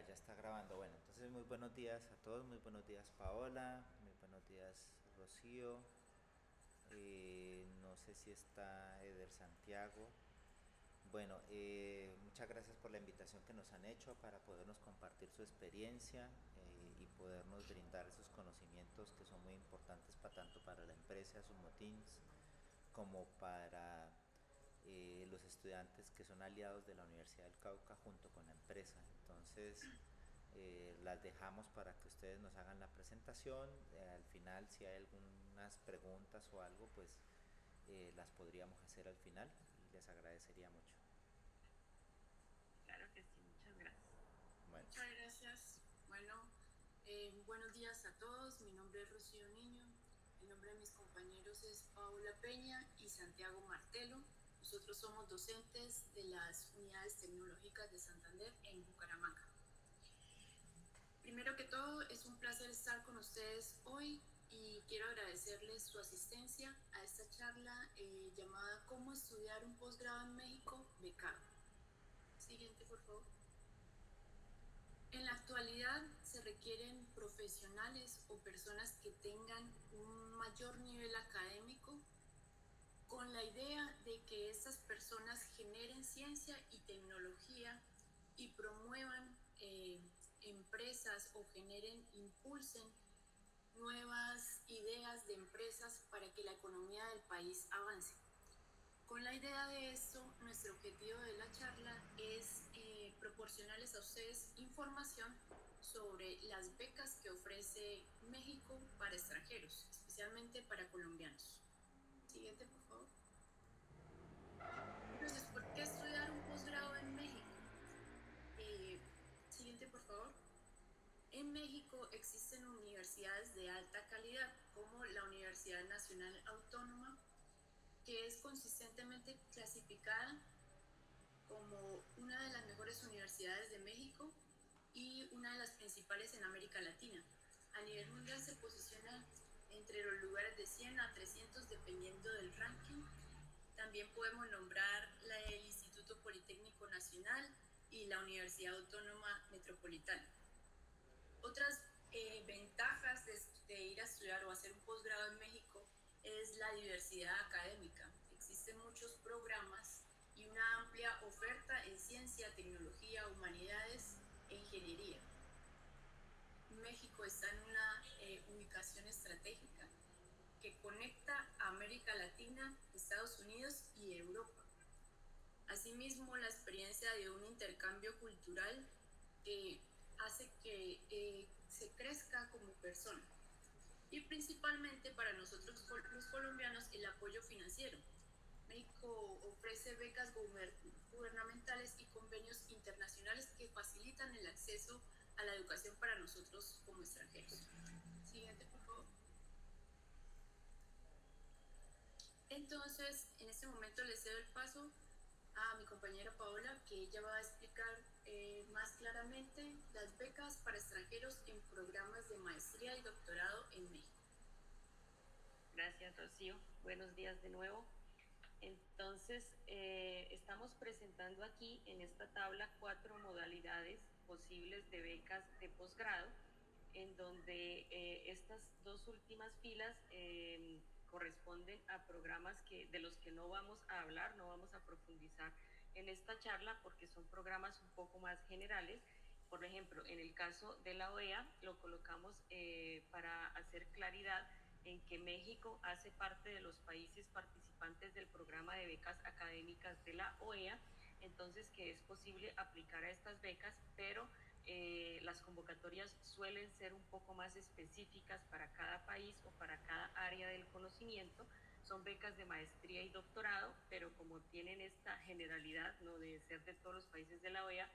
ya está grabando. Bueno, entonces muy buenos días a todos, muy buenos días Paola, muy buenos días Rocío. No sé si está Eder Santiago. Bueno, muchas gracias por la invitación que nos han hecho para podernos compartir su experiencia y podernos brindar esos conocimientos que son muy importantes para tanto para la empresa, sus motins, como para los estudiantes que son aliados de la Universidad del Cauca junto con la empresa. Entonces, las dejamos para que ustedes nos hagan la presentación. Al final, si hay algunas preguntas o algo, pues las podríamos hacer al final y les agradecería mucho. Claro que sí, muchas gracias. Bueno, Muchas gracias. Bueno, buenos días a todos. Mi nombre es Rocío Niño. El nombre de mis compañeros es Paula Peña y Santiago Martelo. Nosotros somos docentes de las unidades tecnológicas de Santander en Bucaramanga. Primero que todo, es un placer estar con ustedes hoy y quiero agradecerles su asistencia a esta charla llamada ¿Cómo estudiar un posgrado en México becado? Siguiente, por favor. En la actualidad se requieren profesionales o personas que tengan un mayor nivel académico con la idea de que estas personas generen ciencia y tecnología y promuevan empresas o impulsen nuevas ideas de empresas para que la economía del país avance. Con la idea de esto, nuestro objetivo de la charla es proporcionarles a ustedes información sobre las becas que ofrece México para extranjeros, especialmente para colombianos. Siguiente, por favor. Entonces, ¿por qué estudiar un posgrado en México? Siguiente, por favor. En México existen universidades de alta calidad, como la Universidad Nacional Autónoma, que es consistentemente clasificada como una de las mejores universidades de México y una de las principales en América Latina. A nivel mundial se posiciona entre los lugares de 100 a 300 dependiendo del ranking. También podemos nombrar el Instituto Politécnico Nacional y la Universidad Autónoma Metropolitana. Otras ventajas de ir a estudiar o hacer un posgrado en México es la diversidad académica. Existen muchos programas y una amplia oferta en ciencia, tecnología, humanidades e ingeniería. México está en una ubicación estratégica que conecta a América Latina, Estados Unidos y Europa. Asimismo, la experiencia de un intercambio cultural hace que se crezca como persona. Y principalmente para nosotros los colombianos el apoyo financiero. México ofrece becas gubernamentales y convenios internacionales que facilitan el acceso a la educación para nosotros como extranjeros. Siguiente, por favor. Entonces, en este momento les cedo el paso a mi compañera Paola, que ella va a explicar más claramente las becas para extranjeros en programas de maestría y doctorado en México. Gracias, Rocío. Buenos días de nuevo. Entonces, estamos presentando aquí en esta tabla 4 modalidades posibles de becas de posgrado, en donde estas dos últimas filas corresponden a programas de los que no vamos a hablar, no vamos a profundizar en esta charla porque son programas un poco más generales. Por ejemplo, en el caso de la OEA lo colocamos para hacer claridad en que México hace parte de los países participantes del programa de becas académicas de la OEA, entonces que es posible aplicar a estas becas, pero las convocatorias suelen ser un poco más específicas para cada país o para cada área del conocimiento. Son becas de maestría y doctorado, pero como tienen esta generalidad, ¿no?, de ser de todos los países de la OEA,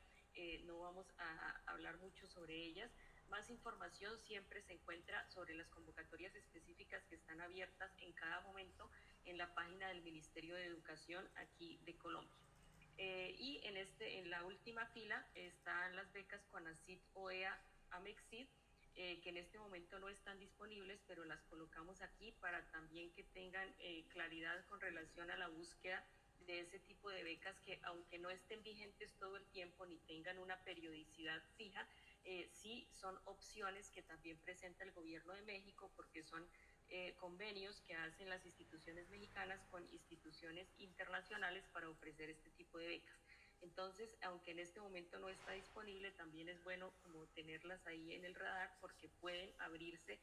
no vamos a hablar mucho sobre ellas. Más información siempre se encuentra sobre las convocatorias específicas que están abiertas en cada momento en la página del Ministerio de Educación aquí de Colombia. Y en la última fila están las becas CONACYT, OEA, AMEXID, que en este momento no están disponibles, pero las colocamos aquí para también que tengan claridad con relación a la búsqueda de ese tipo de becas que, aunque no estén vigentes todo el tiempo ni tengan una periodicidad fija, sí son opciones que también presenta el gobierno de México, porque son convenios que hacen las instituciones mexicanas con instituciones internacionales para ofrecer este tipo de becas. Entonces, aunque en este momento no está disponible, también es bueno como tenerlas ahí en el radar, porque pueden abrirse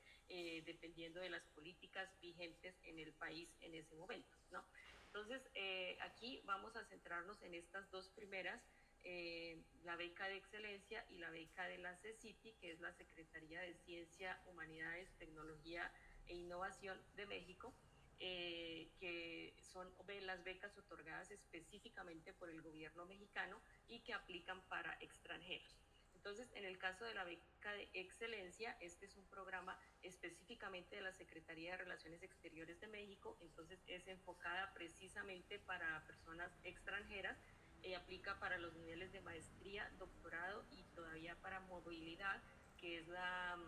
dependiendo de las políticas vigentes en el país en ese momento, ¿no? Entonces, aquí vamos a centrarnos en estas dos primeras, la beca de excelencia y la beca de la CECITI, que es la Secretaría de Ciencia, Humanidades, Tecnología e Innovación de México, que son las becas otorgadas específicamente por el gobierno mexicano y que aplican para extranjeros. Entonces, en el caso de la beca de excelencia, este es un programa específicamente de la Secretaría de Relaciones Exteriores de México, entonces es enfocada precisamente para personas extranjeras, aplica para los niveles de maestría, doctorado y todavía para movilidad, que es la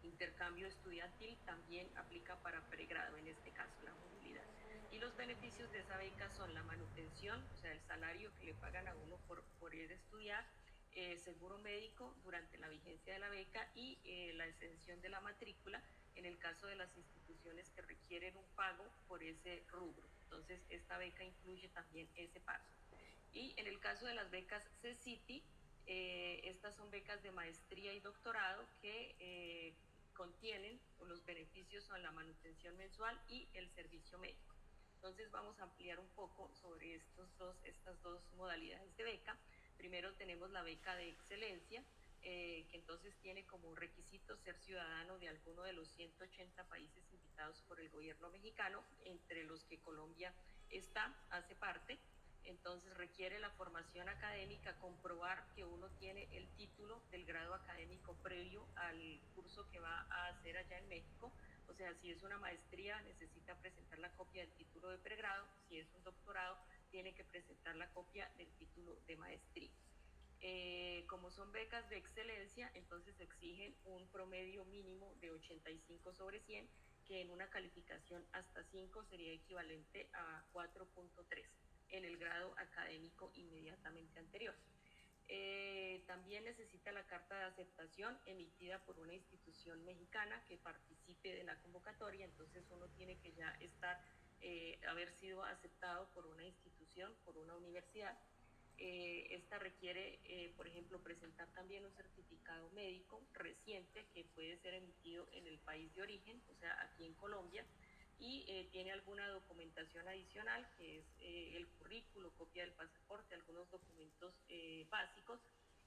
intercambio estudiantil, también aplica para pregrado, en este caso la movilidad. Y los beneficios de esa beca son la manutención, o sea, el salario que le pagan a uno por ir a estudiar, seguro médico durante la vigencia de la beca y la exención de la matrícula en el caso de las instituciones que requieren un pago por ese rubro. Entonces, esta beca incluye también ese pago. Y en el caso de las becas CECITI, estas son becas de maestría y doctorado que contienen, o los beneficios son la manutención mensual y el servicio médico. Entonces vamos a ampliar un poco sobre estas dos modalidades de beca. Primero tenemos la beca de excelencia, que entonces tiene como requisito ser ciudadano de alguno de los 180 países invitados por el gobierno mexicano, entre los que Colombia hace parte. Entonces requiere la formación académica, comprobar que uno tiene el título del grado académico previo al curso que va a hacer allá en México. O sea, si es una maestría, necesita presentar la copia del título de pregrado. Si es un doctorado, tiene que presentar la copia del título de maestría. Como son becas de excelencia, entonces exigen un promedio mínimo de 85 sobre 100, que en una calificación hasta 5 sería equivalente a 4.3 en el grado académico inmediatamente anterior. También necesita la carta de aceptación emitida por una institución mexicana que participe de la convocatoria, entonces uno tiene que ya haber sido aceptado por una institución, por una universidad. Esta requiere, por ejemplo, presentar también un certificado médico reciente que puede ser emitido en el país de origen, o sea, aquí en Colombia, y tiene alguna documentación adicional, que es el currículo, copia del pasaporte, algunos documentos básicos.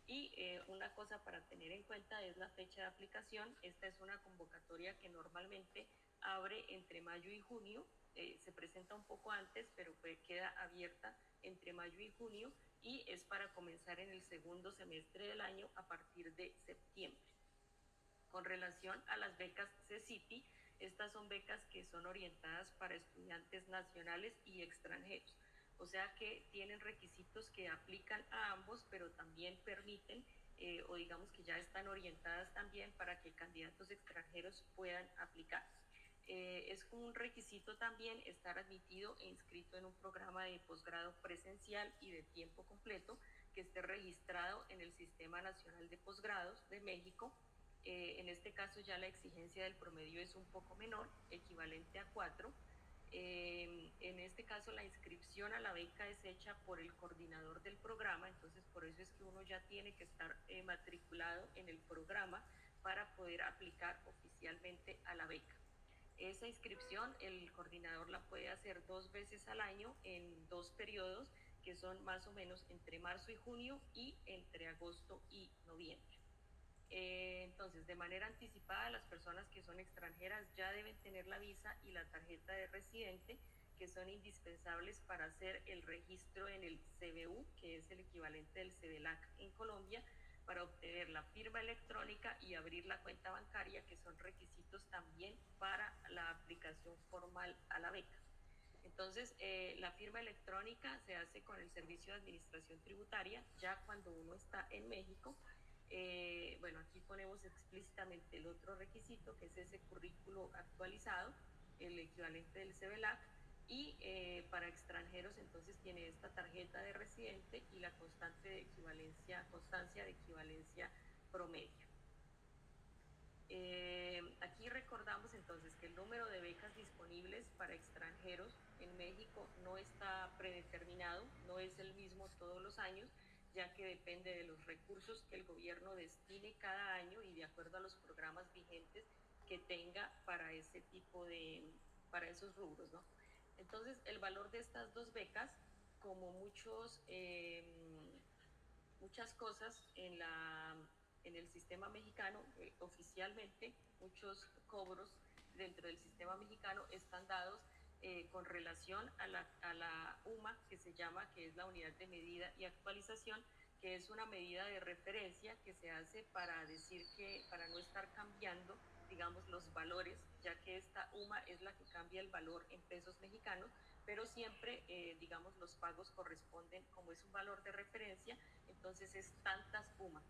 Y una cosa para tener en cuenta es la fecha de aplicación. Esta es una convocatoria que normalmente abre entre mayo y junio, se presenta un poco antes, pero queda abierta entre mayo y junio, y es para comenzar en el segundo semestre del año a partir de septiembre. Con relación a las becas CECITI, estas son becas que son orientadas para estudiantes nacionales y extranjeros, o sea que tienen requisitos que aplican a ambos, pero también permiten, o digamos que ya están orientadas también para que candidatos extranjeros puedan aplicar. Es un requisito también estar admitido e inscrito en un programa de posgrado presencial y de tiempo completo que esté registrado en el Sistema Nacional de Posgrados de México. En este caso ya la exigencia del promedio es un poco menor, equivalente a 4. En este caso la inscripción a la beca es hecha por el coordinador del programa, entonces por eso es que uno ya tiene que estar matriculado en el programa para poder aplicar oficialmente a la beca. Esa inscripción el coordinador la puede hacer 2 veces al año en 2 periodos, que son más o menos entre marzo y junio y entre agosto y noviembre. Entonces, de manera anticipada, las personas que son extranjeras ya deben tener la visa y la tarjeta de residente, que son indispensables para hacer el registro en el CBU, que es el equivalente del CBLAC en Colombia, para obtener la firma electrónica y abrir la cuenta bancaria, que son requisitos también para la aplicación formal a la beca. Entonces, la firma electrónica se hace con el Servicio de Administración Tributaria ya cuando uno está en México. Bueno, aquí ponemos explícitamente el otro requisito, que es ese currículo actualizado, el equivalente del CBLAC. Y para extranjeros entonces tiene esta tarjeta de residente y la constancia de equivalencia promedio. Aquí recordamos entonces que el número de becas disponibles para extranjeros en México no está predeterminado, no es el mismo todos los años, ya que depende de los recursos que el gobierno destine cada año y de acuerdo a los programas vigentes que tenga para ese tipo para esos rubros, ¿no? Entonces, el valor de estas dos becas, como muchas cosas en el sistema mexicano, oficialmente muchos cobros dentro del sistema mexicano están dados con relación a la UMA, que se llama, que es la unidad de medida y actualización, que es una medida de referencia que se hace para decir que, para no estar cambiando, digamos, los valores, ya que esta UMA es la que cambia el valor en pesos mexicanos, pero siempre, digamos, los pagos corresponden, como es un valor de referencia, entonces es tantas UMA.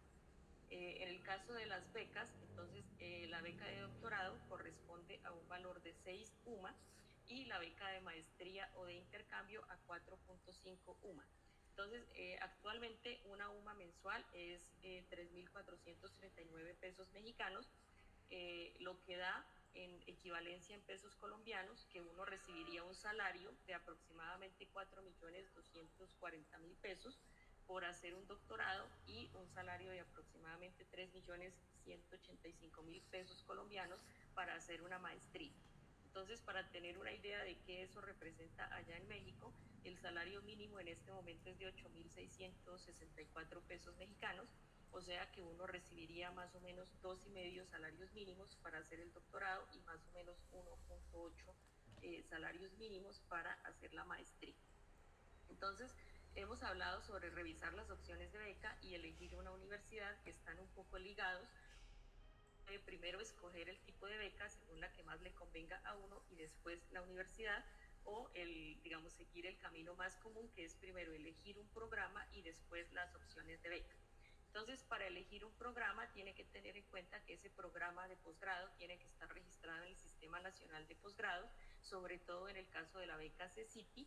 En el caso de las becas, entonces la beca de doctorado corresponde a un valor de 6 UMA y la beca de maestría o de intercambio a 4.5 UMA. Entonces, actualmente una UMA mensual es 3.439 pesos mexicanos, lo que da en equivalencia en pesos colombianos que uno recibiría un salario de aproximadamente 4.240.000 pesos por hacer un doctorado y un salario de aproximadamente 3.185.000 pesos colombianos para hacer una maestría. Entonces, para tener una idea de qué eso representa allá en México, el salario mínimo en este momento es de 8.664 pesos mexicanos, o sea que uno recibiría más o menos 2,5 salarios mínimos para hacer el doctorado y más o menos 1.8 salarios mínimos para hacer la maestría. Entonces, hemos hablado sobre revisar las opciones de beca y elegir una universidad que están un poco ligados. Primero escoger el tipo de beca según la que más le convenga a uno y después la universidad, o digamos, seguir el camino más común, que es primero elegir un programa y después las opciones de beca. Entonces, para elegir un programa tiene que tener en cuenta que ese programa de posgrado tiene que estar registrado en el Sistema Nacional de Posgrados, sobre todo en el caso de la beca CECITI,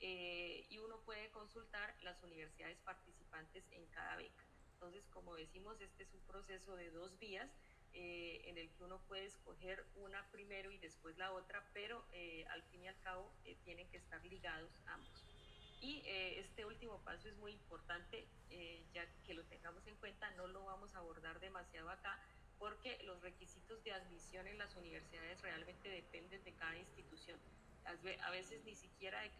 y uno puede consultar las universidades participantes en cada beca. Entonces, como decimos, este es un proceso de 2 vías, en el que uno puede escoger una primero y después la otra, pero al fin y al cabo tienen que estar ligados ambos. Y este último paso es muy importante, ya que lo tengamos en cuenta, no lo vamos a abordar demasiado acá, porque los requisitos de admisión en las universidades realmente dependen de cada institución. A veces ni siquiera de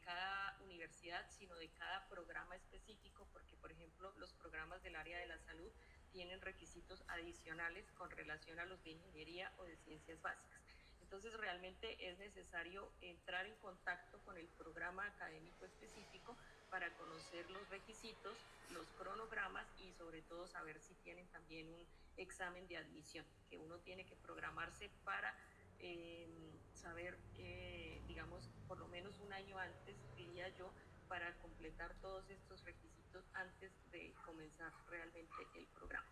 cada universidad, sino de cada programa específico, porque por ejemplo los programas del área de la salud tienen requisitos adicionales con relación a los de ingeniería o de ciencias básicas. Entonces realmente es necesario entrar en contacto con el programa académico específico para conocer los requisitos, los cronogramas y sobre todo saber si tienen también un examen de admisión, que uno tiene que programarse para saber, digamos, por lo menos un año antes, diría yo, para completar todos estos requisitos antes de comenzar realmente el programa.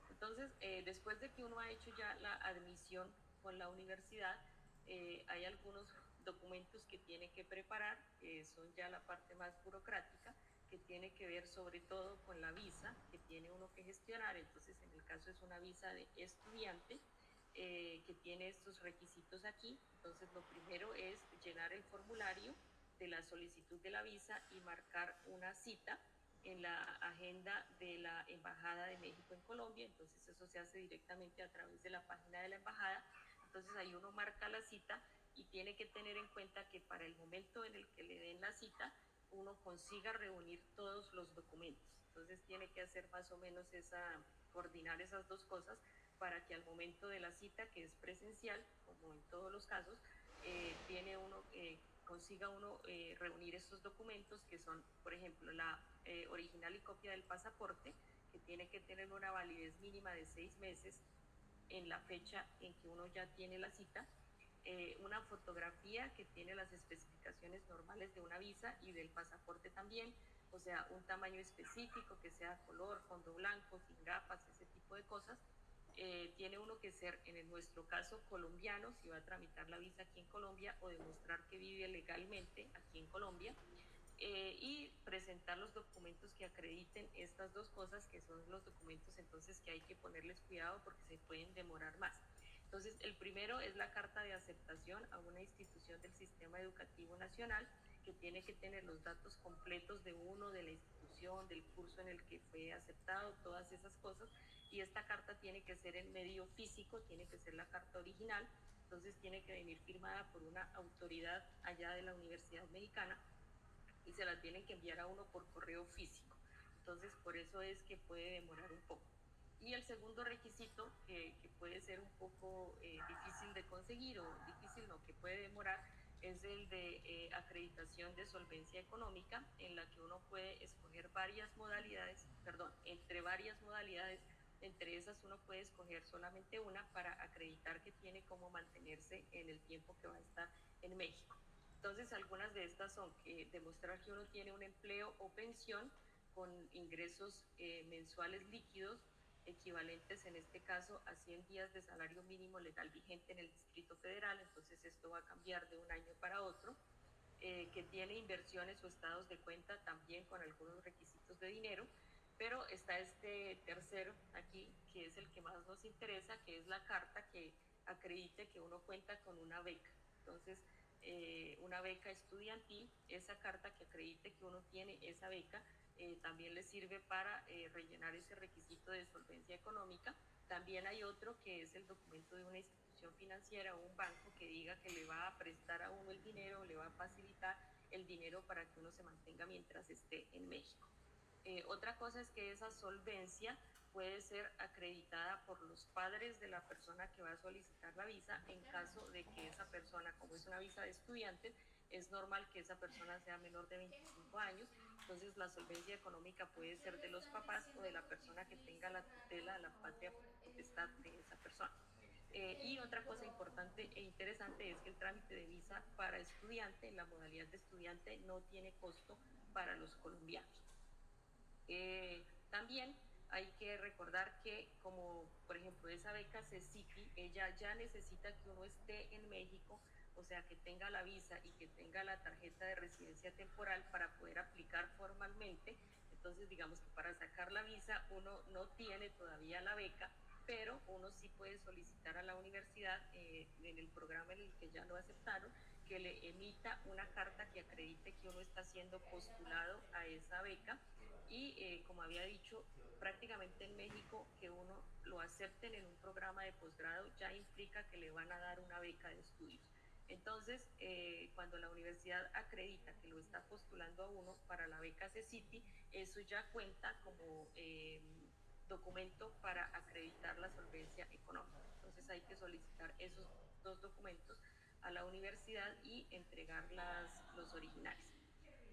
Entonces, después de que uno ha hecho ya la admisión con la universidad, hay algunos documentos que tiene que preparar, que son ya la parte más burocrática, que tiene que ver sobre todo con la visa que tiene uno que gestionar. Entonces, en el caso es una visa de estudiante, que tiene estos requisitos aquí. Entonces, lo primero es llenar el formulario de la solicitud de la visa y marcar una cita en la agenda de la Embajada de México en Colombia. Entonces eso se hace directamente a través de la página de la Embajada. Entonces ahí uno marca la cita y tiene que tener en cuenta que para el momento en el que le den la cita, uno consiga reunir todos los documentos. Entonces tiene que hacer más o menos coordinar esas dos cosas para que al momento de la cita, que es presencial, como en todos los casos, consiga uno reunir estos documentos, que son, por ejemplo, la original y copia del pasaporte, que tiene que tener una validez mínima de 6 meses en la fecha en que uno ya tiene la cita, una fotografía que tiene las especificaciones normales de una visa y del pasaporte también, o sea, un tamaño específico, que sea color, fondo blanco, sin gafas, ese tipo de cosas, tiene uno que ser, en nuestro caso, colombiano, si va a tramitar la visa aquí en Colombia, o demostrar que vive legalmente aquí en Colombia, y presentar los documentos que acrediten estas dos cosas, que son los documentos entonces que hay que ponerles cuidado porque se pueden demorar más. Entonces, el primero es la carta de aceptación a una institución del Sistema Educativo Nacional, que tiene que tener los datos completos de uno, de la institución, del curso en el que fue aceptado, todas esas cosas, y esta carta tiene que ser en medio físico, tiene que ser la carta original, entonces tiene que venir firmada por una autoridad allá de la Universidad Mexicana, y se la tienen que enviar a uno por correo físico. Entonces, por eso es que puede demorar un poco. Y el segundo requisito, que puede ser un poco difícil de conseguir, o difícil no, que puede demorar, es el de acreditación de solvencia económica, en la que uno puede escoger varias modalidades, perdón, entre varias modalidades. Entre esas uno puede escoger solamente una para acreditar que tiene cómo mantenerse en el tiempo que va a estar en México. Entonces, algunas de estas son demostrar que uno tiene un empleo o pensión con ingresos mensuales líquidos equivalentes, en este caso, a 100 días de salario mínimo legal vigente en el Distrito Federal. Entonces, esto va a cambiar de un año para otro. Que tiene inversiones o estados de cuenta también con algunos requisitos de dinero. Pero está este tercero aquí, que es el que más nos interesa, que es la carta que acredite que uno cuenta con una beca. Entonces, una beca estudiantil, esa carta que acredite que uno tiene esa beca, también le sirve para rellenar ese requisito de solvencia económica. También hay otro que es el documento de una institución financiera o un banco que diga que le va a prestar a uno el dinero, le va a facilitar el dinero para que uno se mantenga mientras esté en México. Otra cosa es que esa solvencia puede ser acreditada por los padres de la persona que va a solicitar la visa, en caso de que esa persona, como es una visa de estudiantes, es normal que esa persona sea menor de 25 años, entonces la solvencia económica puede ser de los papás o de la persona que tenga la tutela, la patria potestad de esa persona. Y otra cosa importante e interesante es que el trámite de visa para estudiante, en la modalidad de estudiante, no tiene costo para los colombianos. También hay que recordar que, como por ejemplo esa beca CECITI, ella ya necesita que uno esté en México, o sea, que tenga la visa y que tenga la tarjeta de residencia temporal para poder aplicar formalmente. Entonces, digamos que para sacar la visa uno no tiene todavía la beca, pero uno sí puede solicitar a la universidad, en el programa en el que ya lo aceptaron, que le emita una carta que acredite que uno está siendo postulado a esa beca. Y como había dicho, prácticamente en México que uno lo acepten en un programa de posgrado ya implica que le van a dar una beca de estudios. Entonces, cuando la universidad acredita que lo está postulando a uno para la beca CECITI, eso ya cuenta como documento para acreditar la solvencia económica. Entonces hay que solicitar esos dos documentos a la universidad y entregar los originales.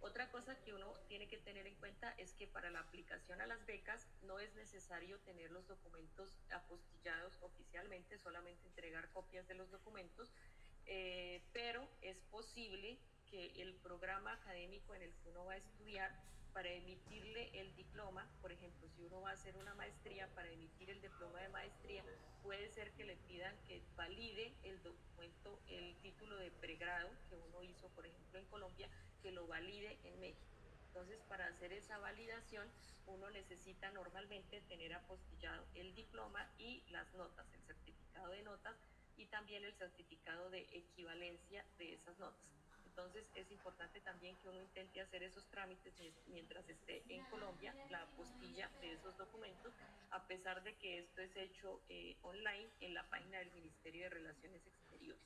Otra cosa que uno tiene que tener en cuenta es que para la aplicación a las becas no es necesario tener los documentos apostillados oficialmente, solamente entregar copias de los documentos, pero es posible que el programa académico en el que uno va a estudiar, para emitirle el diploma, por ejemplo, si uno va a hacer una maestría, para emitir el diploma de maestría, puede ser que le pidan que valide el documento, el título de pregrado que uno hizo, por ejemplo, en Colombia, que lo valide en México. Entonces, para hacer esa validación, uno necesita normalmente tener apostillado el diploma y las notas, el certificado de notas y también el certificado de equivalencia de esas notas. Entonces, es importante también que uno intente hacer esos trámites mientras esté en Colombia, la apostilla de esos documentos, a pesar de que esto es hecho online en la página del Ministerio de Relaciones Exteriores.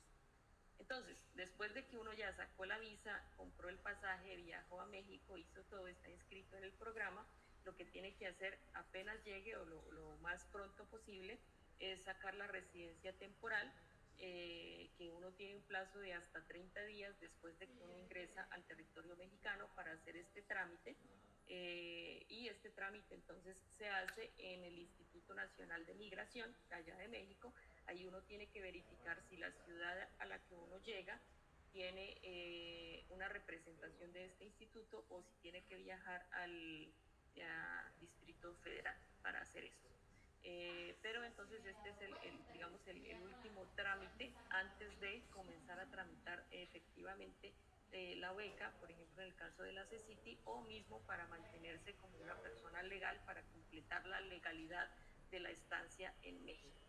Entonces, después de que uno ya sacó la visa, compró el pasaje, viajó a México, hizo todo, está inscrito en el programa, lo que tiene que hacer apenas llegue o lo más pronto posible es sacar la residencia temporal, que uno tiene un plazo de hasta 30 días después de que uno ingresa al territorio mexicano para hacer este trámite. Y este trámite entonces se hace en el Instituto Nacional de Migración, allá de México. Ahí uno tiene que verificar si la ciudad a la que uno llega tiene una representación de este instituto, o si tiene que viajar al Distrito Federal para hacer esto. pero entonces este es digamos, el último trámite antes de comenzar a tramitar efectivamente la beca, por ejemplo, en el caso de la CECITI, o mismo para mantenerse como una persona legal, para completar la legalidad de la estancia en México.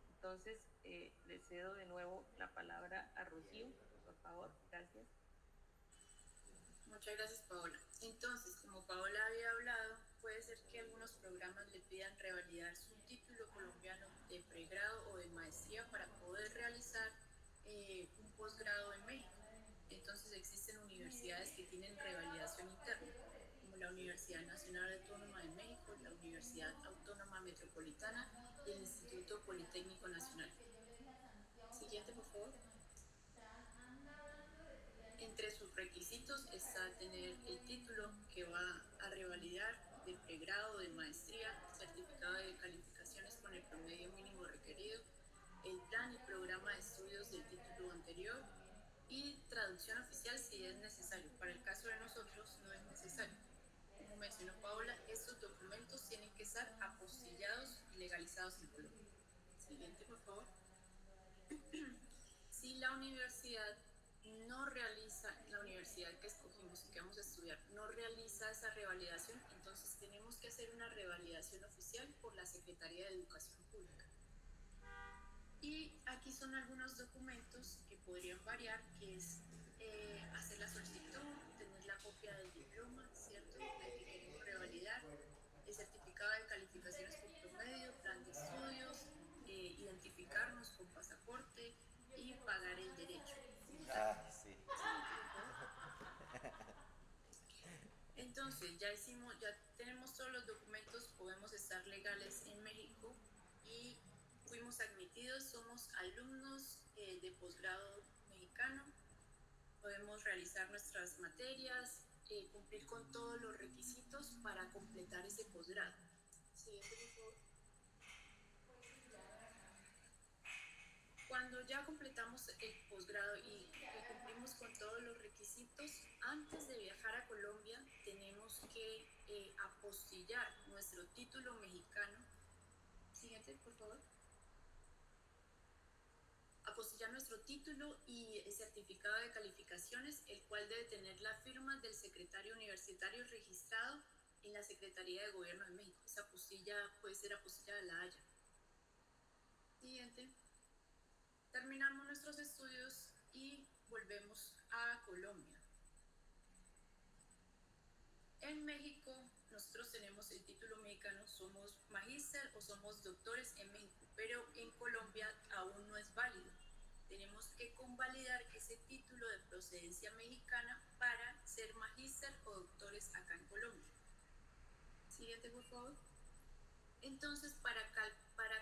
Entonces, le cedo de nuevo la palabra a Rocío, por favor. Gracias. Muchas gracias, Paola. Entonces, como Paola había hablado, puede ser que algunos programas le pidan revalidar su título colombiano de pregrado o de maestría para poder realizar un posgrado en México. Entonces, existen universidades que tienen revalidación interna, como la Universidad Nacional Autónoma de México, la Universidad Autónoma Metropolitana y el Instituto Politécnico Nacional. Siguiente, por favor. Entre sus requisitos está tener el título que va a revalidar de pregrado, de maestría, certificado de calificaciones con el promedio mínimo requerido, el plan y programa de estudios del título anterior y traducción oficial si es necesario. Para el caso de nosotros no es necesario. Como mencionó Paola, estos documentos tienen que estar apostillados y legalizados en Colombia. Siguiente, por favor. Si la universidad no realiza, la universidad que escogimos y que vamos a estudiar, no realiza esa revalidación, entonces tenemos que hacer una revalidación oficial por la Secretaría de Educación Pública. Y aquí son algunos documentos que podrían variar, que es hacer la solicitud, tener la copia del diploma, ¿cierto?, del que queremos revalidar, el certificado de calificaciones por promedio, plan de estudios, identificarnos con pasaporte y pagar el derecho. Sí. Entonces, ya tenemos todos los documentos, podemos estar legales en México y fuimos admitidos, somos alumnos de posgrado mexicano, podemos realizar nuestras materias, cumplir con todos los requisitos para completar ese posgrado. Siguiente, por favor. Cuando ya completamos el posgrado y cumplimos con todos los requisitos, antes de viajar a Colombia tenemos que apostillar nuestro título mexicano. Siguiente, por favor. Apostillar nuestro título y el certificado de calificaciones, el cual debe tener la firma del secretario universitario registrado en la Secretaría de Gobierno de México. Esa apostilla puede ser apostilla de La Haya. Siguiente. Terminamos nuestros estudios y volvemos a Colombia. En México, nosotros tenemos el título mexicano, somos magíster o somos doctores en México, pero en Colombia aún no es válido. Tenemos que convalidar ese título de procedencia mexicana para ser magíster o doctores acá en Colombia. Siguiente, por favor. Entonces, para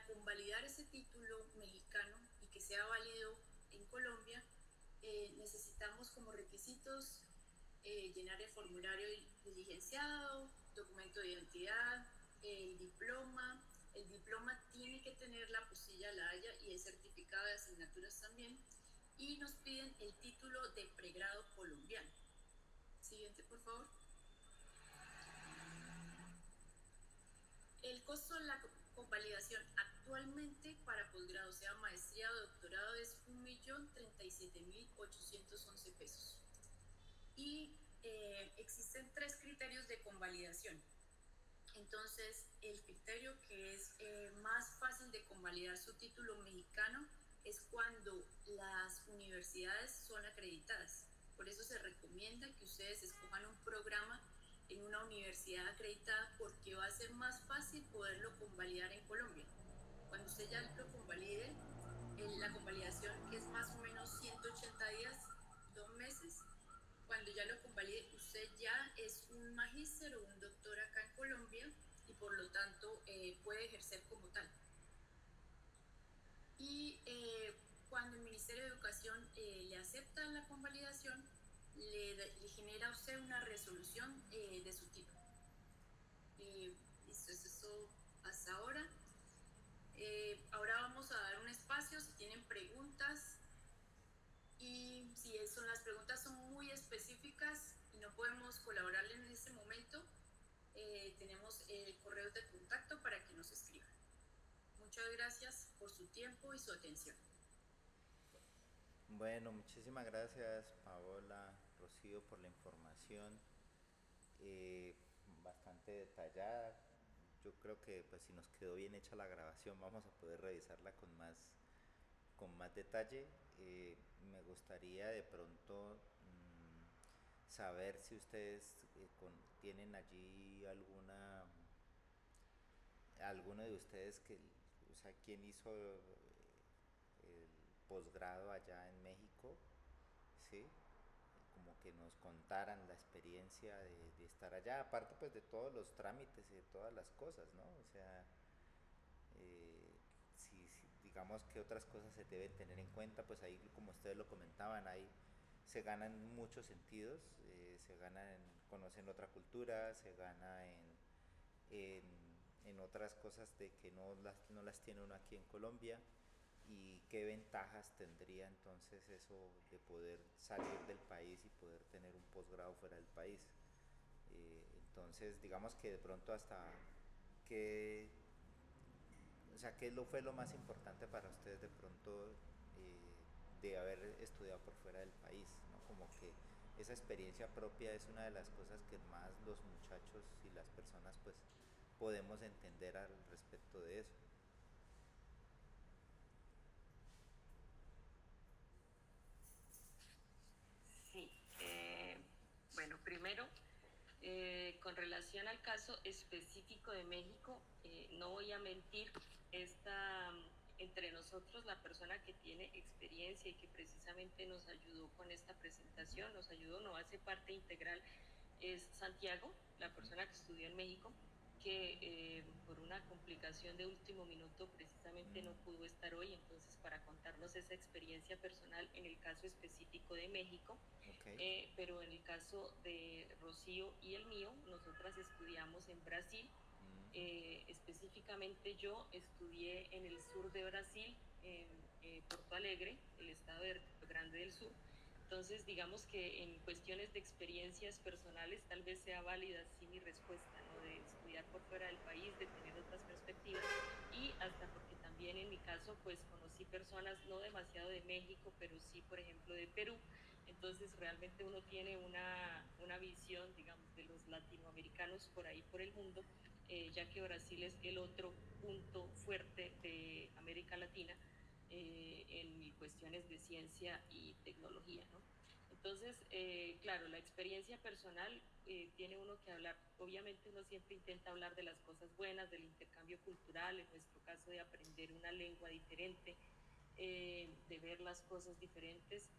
convalidar ese título mexicano y que sea válido en Colombia, necesitamos como requisitos llenar el formulario diligenciado, documento de identidad, el diploma. El diploma tiene que tener la apostilla La Haya y el certificado de asignaturas también. Y nos piden el título de pregrado colombiano. Siguiente, por favor. El costo de la convalidación actualmente para posgrado, sea maestría o doctorado, es 1.037.811 pesos. Y existen 3 criterios de convalidación. Entonces, el criterio que es más fácil de convalidar su título mexicano es cuando las universidades son acreditadas. Por eso se recomienda que ustedes escojan un programa en una universidad acreditada, porque va a ser más fácil poderlo convalidar en Colombia. Cuando usted ya lo convalide, la convalidación, que es más o menos 180 días, 2 meses, cuando ya lo convalide, usted ya es un magíster o un doctor acá en Colombia y por lo tanto puede ejercer como tal. Y cuando el Ministerio de Educación le acepta la convalidación, le genera a usted una resolución de su título. Listo, es eso hasta ahora. Ahora vamos a dar un espacio si tienen preguntas, y si las preguntas son muy específicas y no podemos colaborarle en este momento, tenemos el correo de contacto para que nos escriban. tiempo y su atención. Bueno, muchísimas gracias Paola, Rocío, por la información eh, bastante detallada. Yo creo que pues si nos quedó bien hecha la grabación vamos a poder revisarla con más detalle. Me gustaría de pronto saber si ustedes tienen allí alguno de ustedes o sea, quién hizo el posgrado allá en México, ¿sí? Como que nos contaran la experiencia de estar allá, aparte pues de todos los trámites y de todas las cosas, ¿no? O sea, si digamos que otras cosas se deben tener en cuenta, pues ahí como ustedes lo comentaban, ahí se gana en muchos sentidos, se gana en conocer otra cultura, se gana en, en otras cosas de que no las tiene uno aquí en Colombia, y qué ventajas tendría entonces eso de poder salir del país y poder tener un posgrado fuera del país. Entonces digamos que de pronto hasta que, o sea, ¿qué fue lo más importante para ustedes de pronto de haber estudiado por fuera del país? ¿No? Como que esa experiencia propia es una de las cosas que más los muchachos y las personas pues podemos entender al respecto de eso. Sí, bueno, primero, con relación al caso específico de México, no voy a mentir, esta, entre nosotros la persona que tiene experiencia y que precisamente nos ayudó con esta presentación, nos ayudó, no hace parte integral, es Santiago, la persona que estudió en México, que por una complicación de último minuto precisamente no pudo estar hoy, entonces para contarnos esa experiencia personal en el caso específico de México. Okay. Pero en el caso de Rocío y el mío, nosotras estudiamos en Brasil. Específicamente yo estudié en el sur de Brasil, en Porto Alegre, el estado de Rio Grande del Sur. Entonces, digamos que en cuestiones de experiencias personales tal vez sea válida sí mi respuesta, ¿no? De estudiar por fuera del país, de tener otras perspectivas y hasta porque también en mi caso pues conocí personas no demasiado de México, pero sí por ejemplo de Perú. Entonces realmente uno tiene una visión, digamos, de los latinoamericanos por ahí por el mundo, ya que Brasil es el otro punto fuerte de América Latina en cuestiones de ciencia y tecnología, ¿no? Entonces, claro, la experiencia personal tiene uno que hablar, obviamente uno siempre intenta hablar de las cosas buenas, del intercambio cultural, en nuestro caso de aprender una lengua diferente, de ver las cosas diferentes,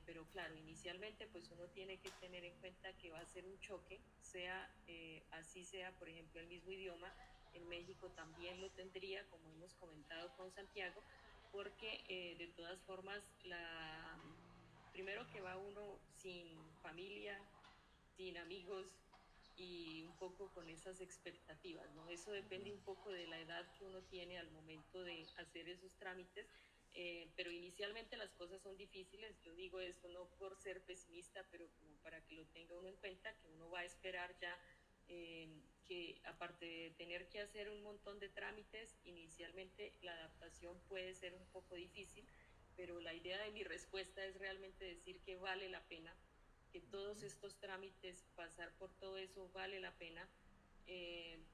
pero claro, inicialmente pues uno tiene que tener en cuenta que va a ser un choque, sea así sea, por ejemplo, el mismo idioma, en México también lo tendría, como hemos comentado con Santiago, porque de todas formas, primero que va uno sin familia, sin amigos y un poco con esas expectativas, ¿no? Eso depende un poco de la edad que uno tiene al momento de hacer esos trámites, pero inicialmente las cosas son difíciles, yo digo eso no por ser pesimista, pero como para que lo tenga uno en cuenta, que uno va a esperar ya que aparte de tener que hacer un montón de trámites, inicialmente la adaptación puede ser un poco difícil, pero la idea de mi respuesta es realmente decir que vale la pena, que todos estos trámites, pasar por todo eso vale la pena,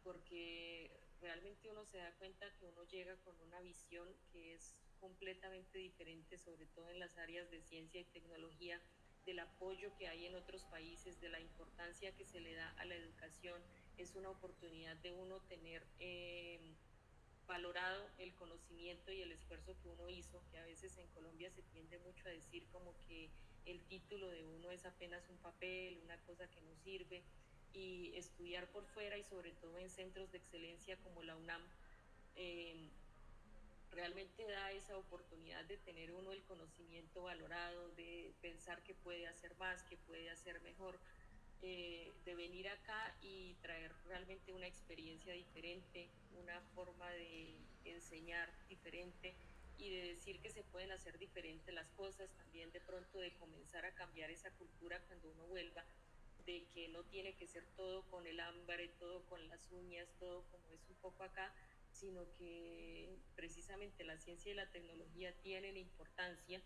porque realmente uno se da cuenta que uno llega con una visión que es completamente diferente, sobre todo en las áreas de ciencia y tecnología, del apoyo que hay en otros países, de la importancia que se le da a la educación. Es una oportunidad de uno tener valorado el conocimiento y el esfuerzo que uno hizo, que a veces en Colombia se tiende mucho a decir como que el título de uno es apenas un papel, una cosa que no sirve, y estudiar por fuera y sobre todo en centros de excelencia como la UNAM, eh, realmente da esa oportunidad de tener uno el conocimiento valorado, de pensar que puede hacer más, que puede hacer mejor, de venir acá y traer realmente una experiencia diferente, una forma de enseñar diferente y de decir que se pueden hacer diferentes las cosas, también de pronto de comenzar a cambiar esa cultura cuando uno vuelva, de que no tiene que ser todo con el hambre, todo con las uñas, todo como es un poco acá, sino que precisamente la ciencia y la tecnología tienen importancia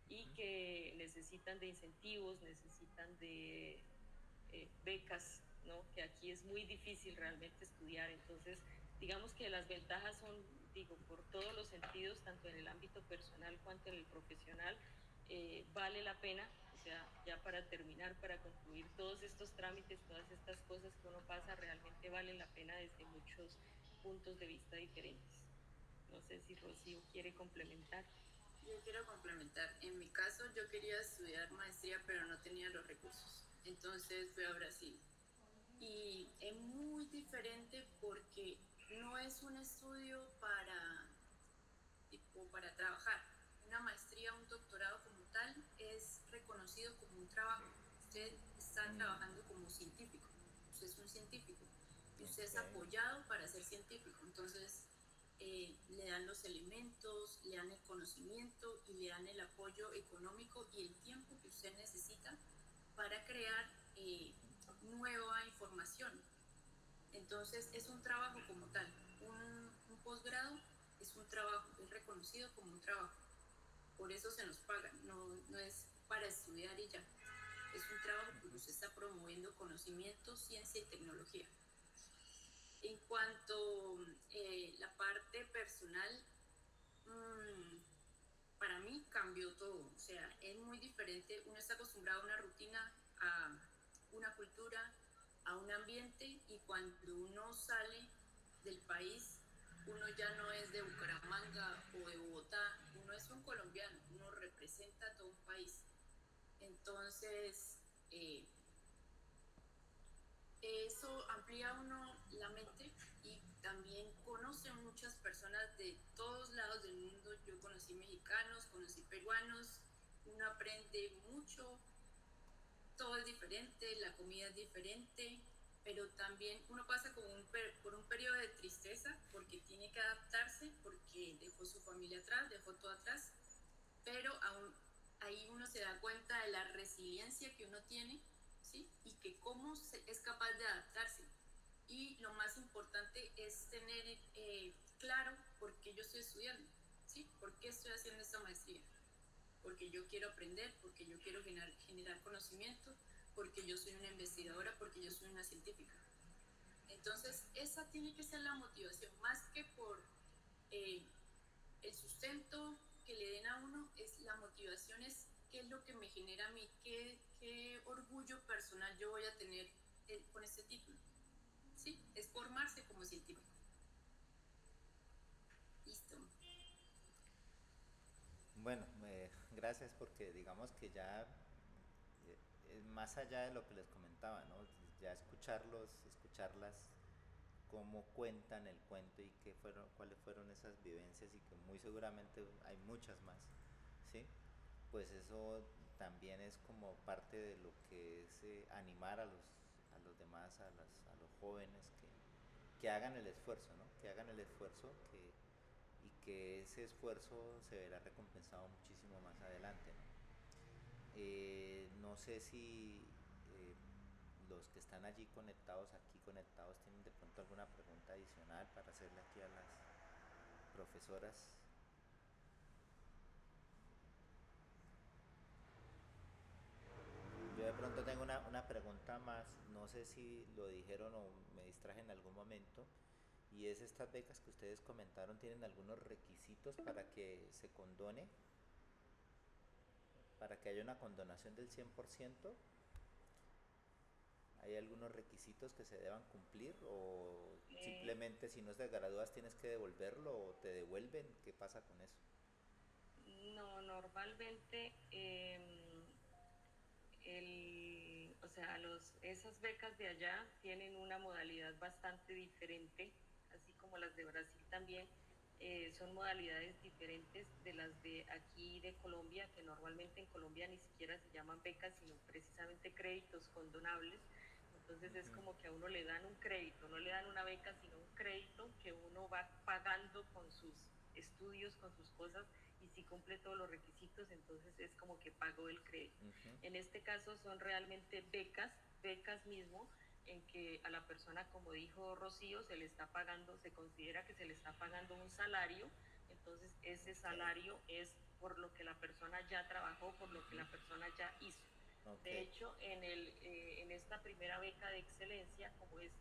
y que necesitan de incentivos, necesitan de becas, ¿no? Que aquí es muy difícil realmente estudiar. Entonces, digamos que las ventajas son, digo, por todos los sentidos, tanto en el ámbito personal cuanto en el profesional, vale la pena. O sea, ya para terminar, para concluir, todos estos trámites, todas estas cosas que uno pasa, realmente valen la pena desde muchos puntos de vista diferentes. No sé si Rocío quiere complementar. Yo quiero complementar. En mi caso, yo quería estudiar maestría, pero no tenía los recursos. Entonces fui a Brasil. Y es muy diferente porque no es un estudio para, tipo, para trabajar. Una maestría, un doctorado como tal, es reconocido como un trabajo. Usted está trabajando como científico. Usted es un científico. Y usted es apoyado para ser científico. Entonces, le dan los elementos, le dan el conocimiento y le dan el apoyo económico y el tiempo que usted necesita para crear nueva información. Entonces es un trabajo como tal. Un posgrado es un trabajo, es reconocido como un trabajo. Por eso se nos paga, no es para estudiar y ya. Es un trabajo porque usted está promoviendo conocimiento, ciencia y tecnología. En cuanto la parte personal, para mí cambió todo. O sea, es muy diferente. Uno está acostumbrado a una rutina, a una cultura, a un ambiente, y cuando uno sale del país, uno ya no es de Bucaramanga o de Bogotá, uno es un colombiano, uno representa a todo un país. Entonces, eso amplía uno la mente y también conoce muchas personas de todos lados del mundo. Yo conocí mexicanos, conocí peruanos, uno aprende mucho, todo es diferente, la comida es diferente, pero también uno pasa por un periodo de tristeza porque tiene que adaptarse, porque dejó su familia atrás, dejó todo atrás, pero aún ahí uno se da cuenta de la resiliencia que uno tiene, ¿sí? Y que cómo es capaz de adaptarse. Y lo más importante es tener claro por qué yo estoy estudiando, ¿sí? ¿Por qué estoy haciendo esta maestría? Porque yo quiero aprender, porque yo quiero generar conocimiento, porque yo soy una investigadora, porque yo soy una científica. Entonces, esa tiene que ser la motivación, más que por el sustento que le den a uno, es la motivación, es qué es lo que me genera a mí, qué orgullo personal yo voy a tener con este título. Sí, es formarse como científico. Listo. Bueno, gracias porque digamos que ya más allá de lo que les comentaba, ¿no? Ya escucharlas, cómo cuentan el cuento y cuáles fueron esas vivencias y que muy seguramente hay muchas más, ¿sí? Pues eso también es como parte de lo que es animar a los demás, a los jóvenes que hagan el esfuerzo, ¿no? Que hagan el esfuerzo y que ese esfuerzo se verá recompensado muchísimo más adelante, ¿no? No sé si los que están allí conectados, aquí conectados, tienen de pronto alguna pregunta adicional para hacerle aquí a las profesoras. Yo de pronto tengo una pregunta más, no sé si lo dijeron o me distraje en algún momento, y es estas becas que ustedes comentaron, ¿tienen algunos requisitos para que se condone? Para que haya una condonación del 100%, ¿hay algunos requisitos que se deban cumplir o simplemente si no te gradúas tienes que devolverlo o te devuelven? ¿Qué pasa con eso? No, normalmente o sea, esas becas de allá tienen una modalidad bastante diferente, así como las de Brasil también. Son modalidades diferentes de las de aquí de Colombia, que normalmente en Colombia ni siquiera se llaman becas, sino precisamente créditos condonables. Entonces es como que a uno le dan un crédito, no le dan una beca, sino un crédito que uno va pagando con sus estudios, con sus cosas, y si cumple todos los requisitos, entonces es como que pagó el crédito. En este caso son realmente becas mismo, en que a la persona, como dijo Rocío, se le está pagando, se considera que se le está pagando un salario, entonces ese salario es por lo que la persona ya trabajó, por lo que la persona ya hizo. De hecho, en esta primera beca de excelencia, como es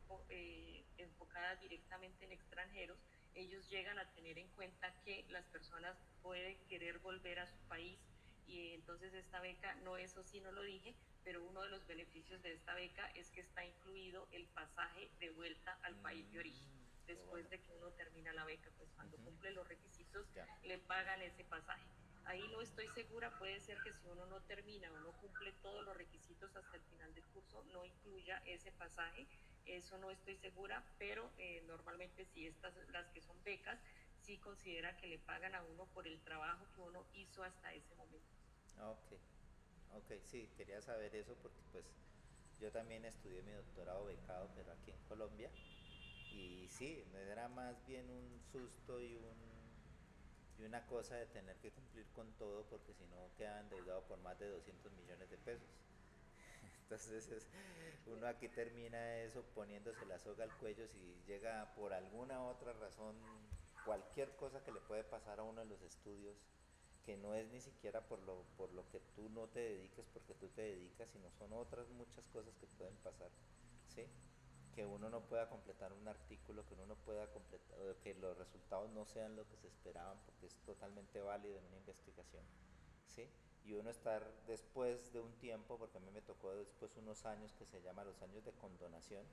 enfocada directamente en extranjeros, ellos llegan a tener en cuenta que las personas pueden querer volver a su país, y entonces esta beca, no, eso sí no lo dije, pero uno de los beneficios de esta beca es que está incluido el pasaje de vuelta al país de origen. Después de que uno termina la beca, pues cuando cumple los requisitos, le pagan ese pasaje. Ahí no estoy segura, puede ser que si uno no termina o no cumple todos los requisitos hasta el final del curso, no incluya ese pasaje, eso no estoy segura, pero normalmente si estas, las que son becas, sí considera que le pagan a uno por el trabajo que uno hizo hasta ese momento. Ok, ok, sí, quería saber eso porque pues yo también estudié mi doctorado becado, pero aquí en Colombia, y sí, era más bien un susto y una cosa de tener que cumplir con todo porque si no queda endeudado por más de 200 millones de pesos. Entonces uno aquí termina eso poniéndose la soga al cuello si llega por alguna otra razón, cualquier cosa que le puede pasar a uno en los estudios, que no es ni siquiera por lo que tú no te dediques, porque tú te dedicas, sino son otras muchas cosas que pueden pasar, ¿sí? Que uno no pueda completar un artículo, que uno no pueda completar, que los resultados no sean lo que se esperaban, porque es totalmente válido en una investigación, ¿sí? Y uno estar después de un tiempo, porque a mí me tocó después unos años que se llama los años de condonación,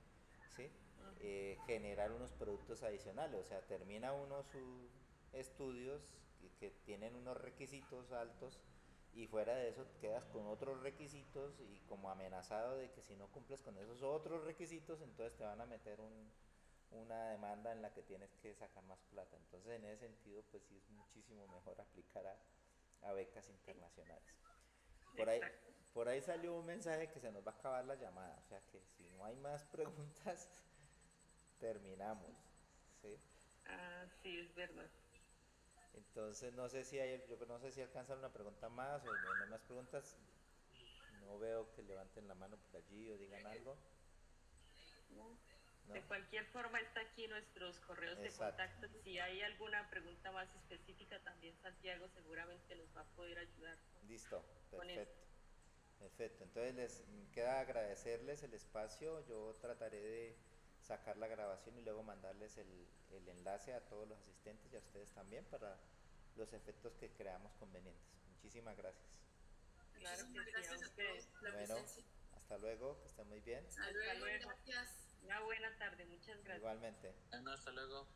¿sí? Generar unos productos adicionales, o sea, termina uno sus estudios que tienen unos requisitos altos y fuera de eso quedas con otros requisitos y como amenazado de que si no cumples con esos otros requisitos entonces te van a meter una demanda en la que tienes que sacar más plata. Entonces en ese sentido pues sí es muchísimo mejor aplicar a becas internacionales. Por ahí, por ahí salió un mensaje que se nos va a acabar la llamada, o sea que si no hay más preguntas terminamos, ¿sí? Ah, sí, es verdad. Entonces no sé si hay, yo no sé si alcanzan una pregunta más o no hay más preguntas. No veo que levanten la mano por allí o digan algo. ¿No? ¿No? De cualquier forma, está aquí nuestros correos de Exacto. contacto. Si hay alguna pregunta más específica, también Santiago seguramente nos va a poder ayudar Listo, con esto. perfecto. Perfecto. Entonces les queda agradecerles el espacio. Yo trataré de sacar la grabación y luego mandarles el enlace a todos los asistentes y a ustedes también para los efectos que creamos convenientes. Muchísimas gracias. Claro que Muchísimas sí, a gracias a ustedes. todos por la Bueno, presencia. hasta luego, que estén muy bien. Hasta Hasta luego, luego. gracias. Una buena tarde, muchas gracias. Igualmente. Bueno, hasta luego.